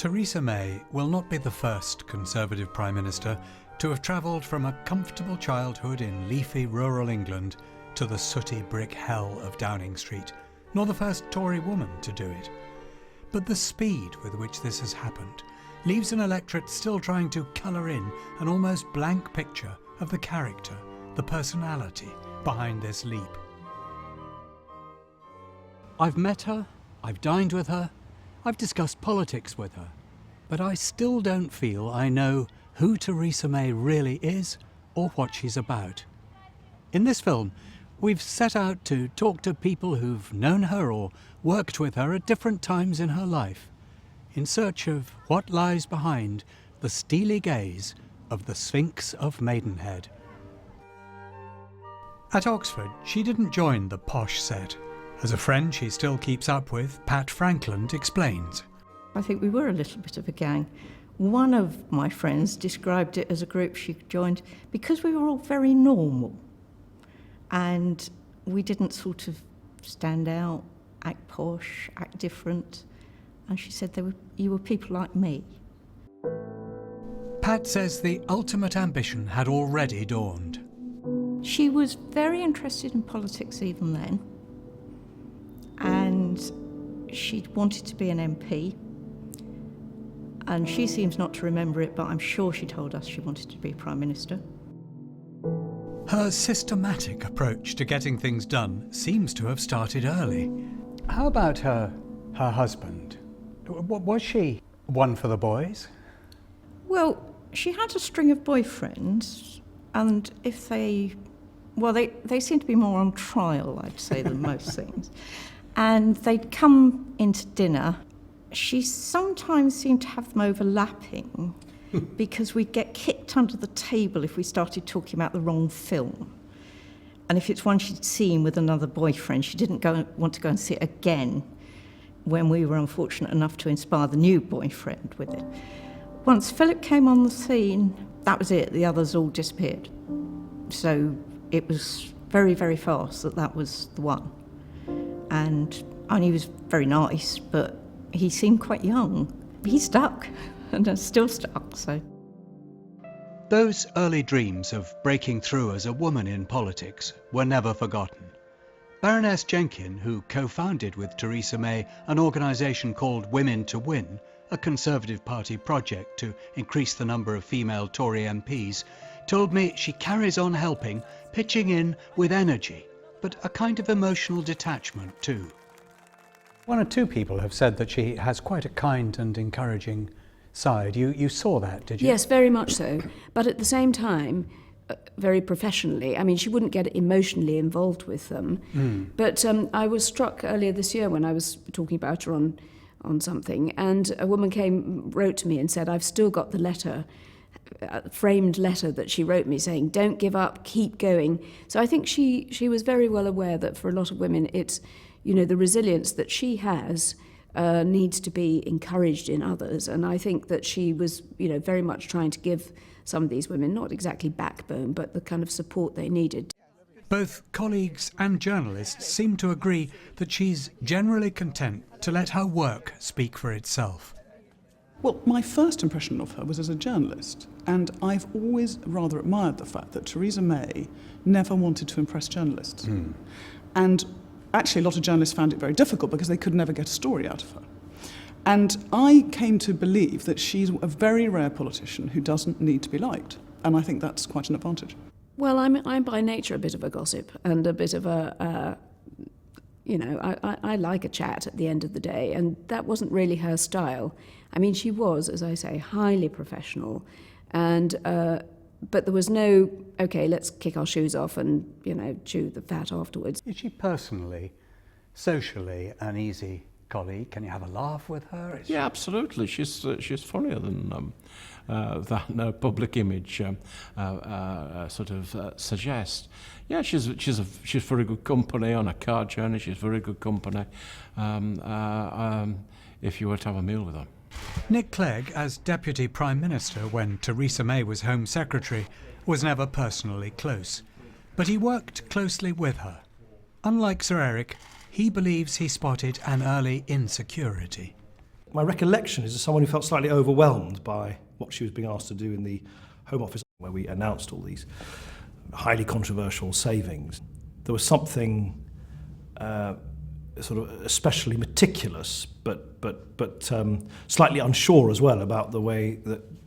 Theresa May will not be the first Conservative Prime Minister to have travelled from a comfortable childhood in leafy rural England to the sooty brick hell of Downing Street, nor the first Tory woman to do it. But the speed with which this has happened leaves an electorate still trying to colour in an almost blank picture of the character, the personality behind this leap. I've met her, I've dined with her, I've discussed politics with her, but I still don't feel I know who Theresa May really is or what she's about. In this film, we've set out to talk to people who've known her or worked with her at different times in her life, in search of what lies behind the steely gaze of the Sphinx of Maidenhead. At Oxford, she didn't join the posh set. As a friend she still keeps up with, Pat Frankland explains. I think we were a little bit of a gang. One of my friends described it as a group she joined because we were all very normal and we didn't sort of stand out, act posh, act different. And she said you were people like me. Pat says the ultimate ambition had already dawned. She was very interested in politics even then. And she wanted to be an MP. And she seems not to remember it, but I'm sure she told us she wanted to be Prime Minister. Her systematic approach to getting things done seems to have started early. How about her husband? Was she one for the boys? Well, she had a string of boyfriends, and if they seem to be more on trial, I'd say, than most things. And they'd come into dinner. She sometimes seemed to have them overlapping because we'd get kicked under the table if we started talking about the wrong film. And if it's one she'd seen with another boyfriend, she didn't want to go and see it again when we were unfortunate enough to inspire the new boyfriend with it. Once Philip came on the scene, that was it. The others all disappeared. So it was very, very fast that was the one. And he was very nice, but he seemed quite young. He stuck, and is still stuck, so. Those early dreams of breaking through as a woman in politics were never forgotten. Baroness Jenkin, who co-founded with Theresa May an organisation called Women to Win, a Conservative Party project to increase the number of female Tory MPs, told me she carries on helping, pitching in with energy, but a kind of emotional detachment too. One or two people have said that she has quite a kind and encouraging side. You saw that, did you? Yes, very much so. But at the same time, very professionally, I mean, she wouldn't get emotionally involved with them. But I was struck earlier this year when I was talking about her on something, and a woman wrote to me and said, I've still got the letter, framed letter that she wrote me saying, don't give up, keep going. So I think she was very well aware that for a lot of women, it's, the resilience that she has needs to be encouraged in others. And I think that she was, very much trying to give some of these women, not exactly backbone, but the kind of support they needed. Both colleagues and journalists seem to agree that she's generally content to let her work speak for itself. Well, my first impression of her was as a journalist, and I've always rather admired the fact that Theresa May never wanted to impress journalists. And actually, a lot of journalists found it very difficult because they could never get a story out of her. And I came to believe that she's a very rare politician who doesn't need to be liked, and I think that's quite an advantage. Well, I'm by nature a bit of a gossip and a bit of I like a chat at the end of the day, and that wasn't really her style. I mean, she was, as I say, highly professional, and but there was no, okay, let's kick our shoes off and, chew the fat afterwards. Is she personally, socially an easy colleague? Can you have a laugh with her? Yeah, absolutely. She's funnier than that public image suggests. Yeah, she's very good company on a car journey. She's very good company if you were to have a meal with her. Nick Clegg, as Deputy Prime Minister when Theresa May was Home Secretary, was never personally close, but he worked closely with her. Unlike Sir Eric, he believes he spotted an early insecurity. My recollection is of someone who felt slightly overwhelmed by what she was being asked to do in the Home Office, where we announced all these highly controversial savings. There was something sort of especially meticulous, but slightly unsure as well about the way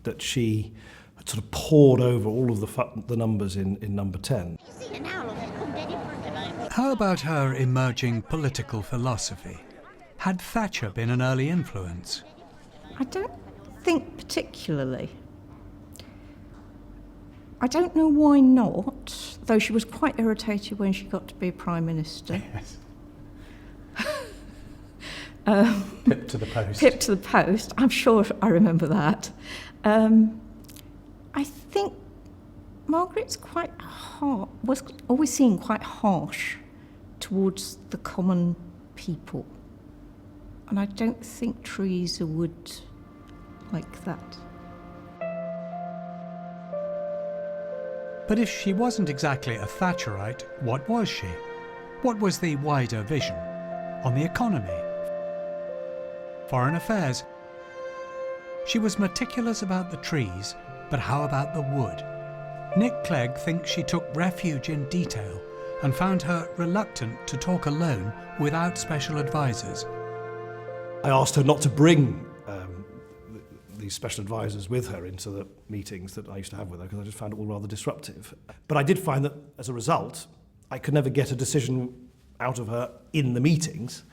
that she had sort of pored over all of the numbers in number 10. How about her emerging political philosophy? Had Thatcher been an early influence? I don't think particularly. I don't know why not, though she was quite irritated when she got to be Prime Minister. Yes. Pip to the post. Pip to the post, I'm sure I remember that. I think Margaret's quite was always seen quite harsh towards the common people. And I don't think Theresa would like that. But if she wasn't exactly a Thatcherite, what was she? What was the wider vision? On the economy? Foreign affairs? She was meticulous about the trees, but how about the wood? Nick Clegg thinks she took refuge in detail and found her reluctant to talk alone without special advisors. I asked her not to bring these special advisors with her into the meetings that I used to have with her because I just found it all rather disruptive. But I did find that as a result, I could never get a decision out of her in the meetings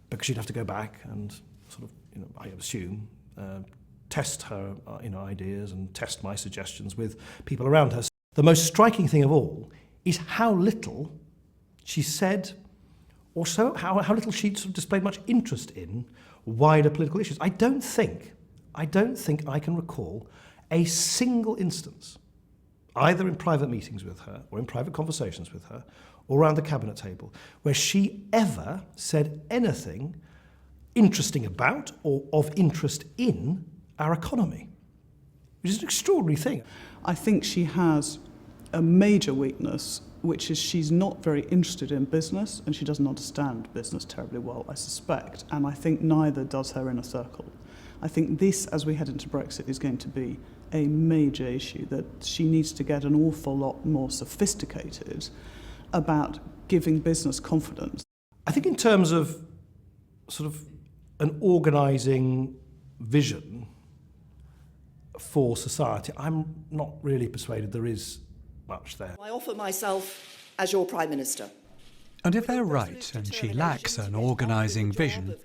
because she'd have to go back and sort of, I assume, test her ideas and test my suggestions with people around her. The most striking thing of all is how little she said, or so how little she sort of displayed much interest in wider political issues. I don't think I can recall a single instance, either in private meetings with her or in private conversations with her or around the cabinet table, where she ever said anything interesting about or of interest in our economy, which is an extraordinary thing. I think she has a major weakness, which is she's not very interested in business and she doesn't understand business terribly well, I suspect, and I think neither does her inner circle. I think this, as we head into Brexit, is going to be a major issue, that she needs to get an awful lot more sophisticated about giving business confidence. I think in terms of sort of an organising vision for society, I'm not really persuaded there is much there. I offer myself as your Prime Minister. And if they're right and she lacks an organising vision,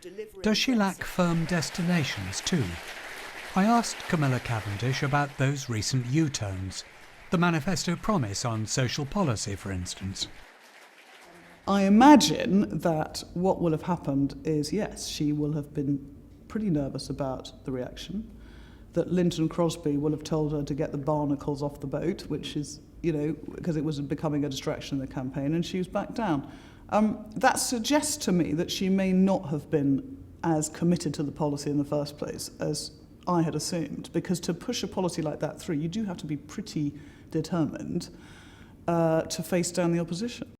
does she lack firm destinations too? I asked Camilla Cavendish about those recent U-turns, the manifesto promise on social policy, for instance. I imagine that what will have happened is, yes, she will have been pretty nervous about the reaction, that Linton Crosby will have told her to get the barnacles off the boat, which is, because it was becoming a distraction in the campaign, and she was back down. That suggests to me that she may not have been as committed to the policy in the first place as I had assumed, because to push a policy like that through, you do have to be pretty determined to face down the opposition.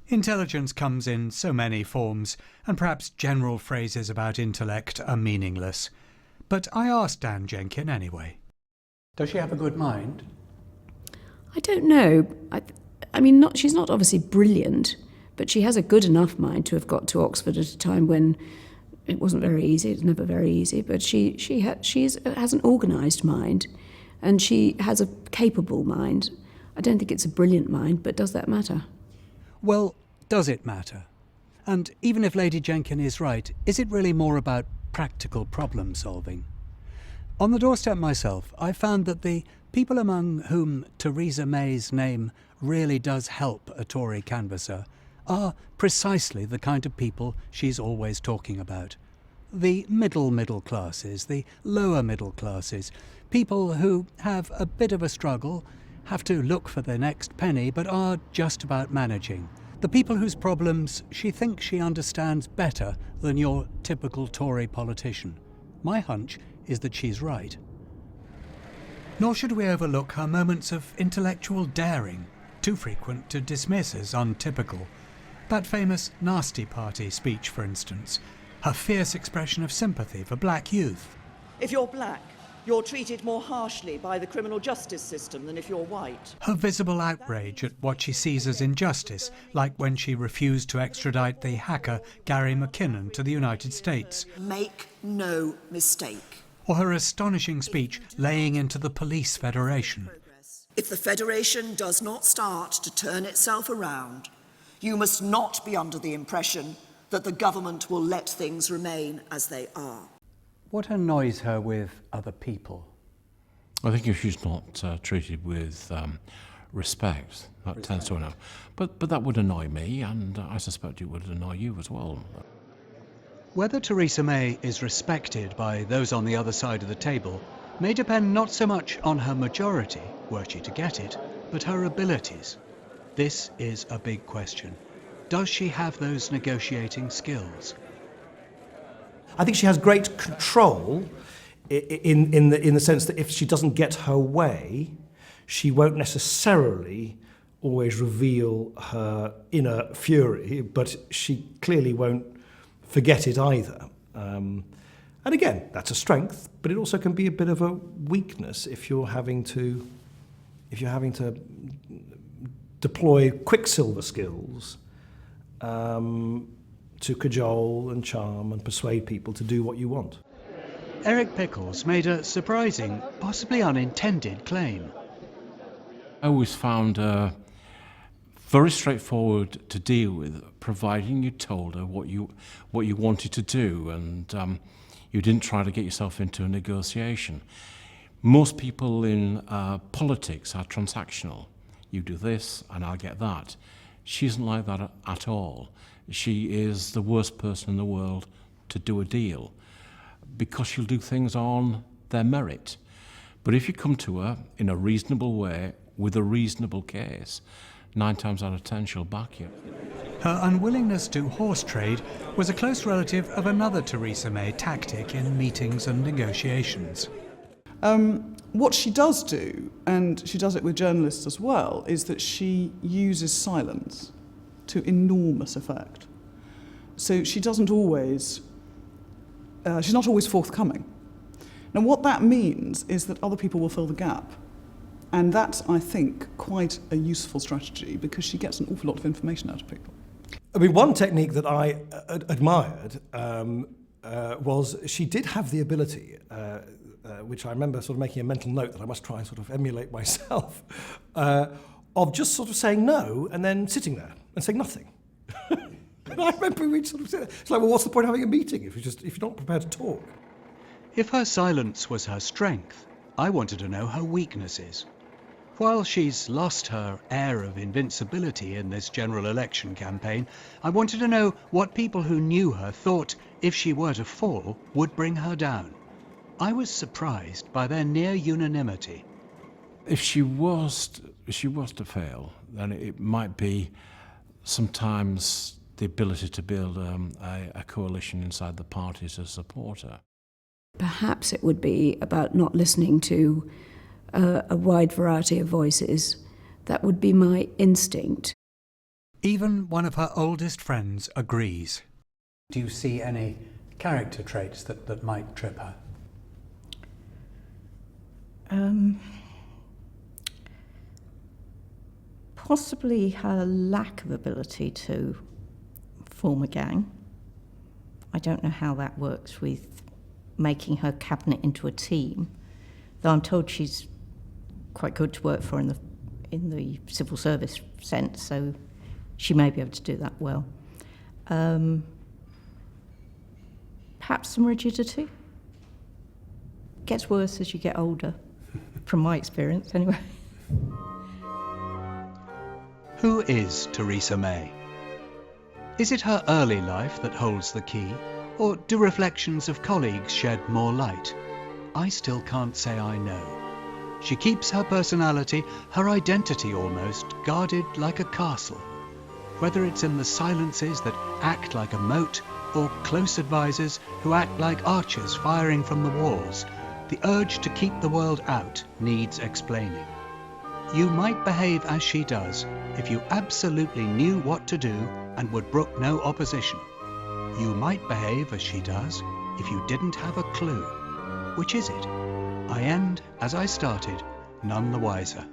Intelligence comes in so many forms, and perhaps general phrases about intellect are meaningless. But I asked Dan Jenkin anyway. Does she have a good mind? I don't know. I mean, she's not obviously brilliant, but she has a good enough mind to have got to Oxford at a time when it wasn't very easy. It's never very easy, but she has an organised mind, and she has a capable mind. I don't think it's a brilliant mind, but does that matter? Well, does it matter? And even if Lady Jenkin is right, is it really more about practical problem solving? On the doorstep myself, I found that the people among whom Theresa May's name really does help a Tory canvasser are precisely the kind of people she's always talking about. The middle classes, the lower middle classes, people who have a bit of a struggle, have to look for their next penny, but are just about managing. The people whose problems she thinks she understands better than your typical Tory politician. My hunch is that she's right. Nor should we overlook her moments of intellectual daring, too frequent to dismiss as untypical. That famous nasty party speech, for instance, her fierce expression of sympathy for black youth. If you're black, you're treated more harshly by the criminal justice system than if you're white. Her visible outrage at what she sees as injustice, like when she refused to extradite the hacker Gary McKinnon to the United States. Make no mistake. Or her astonishing speech laying into the police federation. If the Federation does not start to turn itself around, you must not be under the impression that the government will let things remain as they are. What annoys her with other people? I think if she's not treated with respect, that tends to annoy. But that would annoy me, and I suspect it would annoy you as well. Whether Theresa May is respected by those on the other side of the table may depend not so much on her majority, were she to get it, but her abilities. This is a big question. Does she have those negotiating skills? I think she has great control in the sense that if she doesn't get her way, she won't necessarily always reveal her inner fury, but she clearly won't forget it either. And again, that's a strength, but it also can be a bit of a weakness if you're having to deploy quicksilver skills to cajole and charm and persuade people to do what you want. Eric Pickles made a surprising, possibly unintended claim. I always found her very straightforward to deal with, providing you told her what you wanted to do, and you didn't try to get yourself into a negotiation. Most people in politics are transactional. You do this and I'll get that. She isn't like that at all. She is the worst person in the world to do a deal because she'll do things on their merit. But if you come to her in a reasonable way with a reasonable case, 9 times out of 10 she'll back you. Her unwillingness to horse trade was a close relative of another Theresa May tactic in meetings and negotiations. What she does do, and she does it with journalists as well, is that she uses silence to enormous effect. So she doesn't always, she's not always forthcoming. Now what that means is that other people will fill the gap. And that's, I think, quite a useful strategy because she gets an awful lot of information out of people. I mean, one technique that I admired was she did have the ability, which I remember sort of making a mental note that I must try and sort of emulate myself, of just sort of saying no and then sitting there and saying nothing. And I remember we sort of said, it's like, well, what's the point of having a meeting if you're not prepared to talk? If her silence was her strength, I wanted to know her weaknesses. While she's lost her air of invincibility in this general election campaign, I wanted to know what people who knew her thought, if she were to fall, would bring her down. I was surprised by their near unanimity. If she was to fail, then it might be sometimes the ability to build a coalition inside the party to support her. Perhaps it would be about not listening to a wide variety of voices. That would be my instinct. Even one of her oldest friends agrees. Do you see any character traits that might trip her? Possibly her lack of ability to form a gang. I don't know how that works with making her cabinet into a team, though I'm told she's quite good to work for in the civil service sense, so she may be able to do that well. Perhaps some rigidity. Gets worse as you get older, from my experience anyway. Who is Theresa May? Is it her early life that holds the key, or do reflections of colleagues shed more light? I still can't say I know. She keeps her personality, her identity almost, guarded like a castle. Whether it's in the silences that act like a moat, or close advisors who act like archers firing from the walls, the urge to keep the world out needs explaining. You might behave as she does if you absolutely knew what to do and would brook no opposition. You might behave as she does if you didn't have a clue. Which is it? I end as I started, none the wiser.